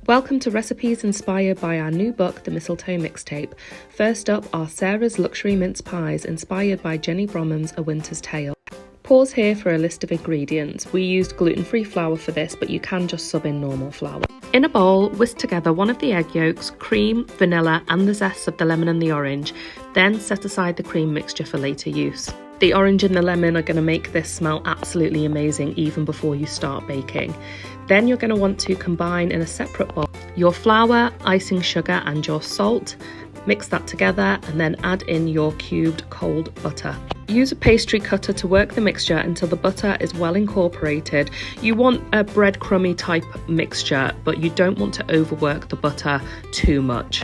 Welcome to recipes inspired by our new book, The Mistletoe Mixtape. First up are Sarah's luxury mince pies, inspired by Jenny Bromham's A Winter's Tale. Pause here for a list of ingredients. We used gluten-free flour for this, but you can just sub in normal flour. In a bowl, whisk together one of the egg yolks, cream, vanilla and the zest of the lemon and the orange. Then set aside the cream mixture for later use. The orange and the lemon are going to make this smell absolutely amazing even before you start baking. Then you're going to want to combine in a separate bowl your flour, icing sugar and your salt. Mix that together and then add in your cubed cold butter. Use a pastry cutter to work the mixture until the butter is well incorporated. You want a breadcrumby type mixture, but you don't want to overwork the butter too much.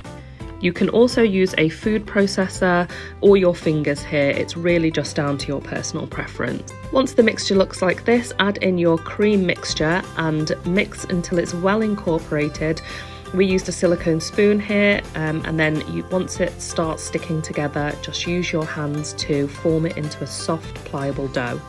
You can also use a food processor or your fingers here. It's really just down to your personal preference. Once the mixture looks like this, add in your cream mixture and mix until it's well incorporated. We used a silicone spoon here and then once it starts sticking together, just use your hands to form it into a soft, pliable dough.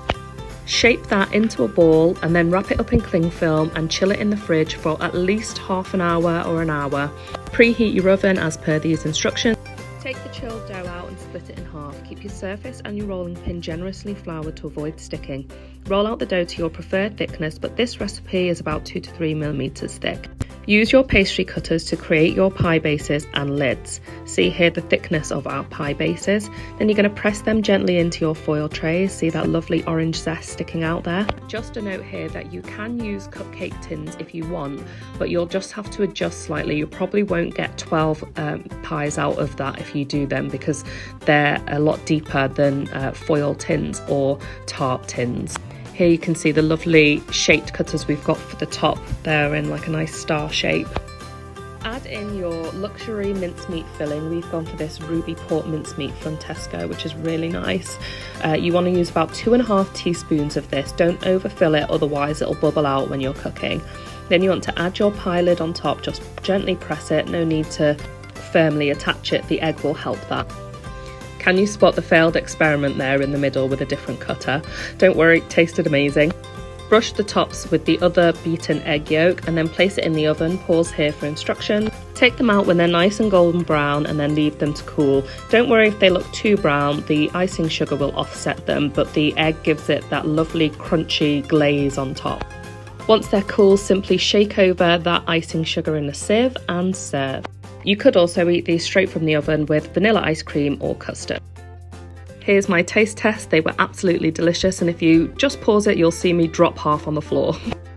Shape that into a ball and then wrap it up in cling film and chill it in the fridge for at least half an hour or an hour. Preheat your oven as per these instructions. Take the chilled dough out and split it in half. Keep your surface and your rolling pin generously floured to avoid sticking. Roll out the dough to your preferred thickness, but this recipe is about 2 to 3 millimeters thick. Use your pastry cutters to create your pie bases and lids. See here the thickness of our pie bases. Then you're going to press them gently into your foil trays. See that lovely orange zest sticking out there? Just a note here that you can use cupcake tins if you want, but you'll just have to adjust slightly. You probably won't get 12 pies out of that if you do them, because they're a lot deeper than foil tins or tart tins. Here you can see the lovely shaped cutters we've got for the top. They're in like a nice star shape. Add in your luxury mincemeat filling. We've gone for this ruby pork mincemeat from Tesco, which is really nice. You want to use about 2.5 teaspoons of this. Don't overfill it, otherwise it'll bubble out when you're cooking. Then you want to add your pie lid on top. Just gently press it. No need to firmly attach it. The egg will help that. Can you spot the failed experiment there in the middle with a different cutter? Don't worry, it tasted amazing. Brush the tops with the other beaten egg yolk and then place it in the oven. Pause here for instructions. Take them out when they're nice and golden brown and then leave them to cool. Don't worry if they look too brown, the icing sugar will offset them, but the egg gives it that lovely crunchy glaze on top. Once they're cool, simply shake over that icing sugar in a sieve and serve. You could also eat these straight from the oven with vanilla ice cream or custard. Here's my taste test. They were absolutely delicious, and if you just pause it, you'll see me drop half on the floor.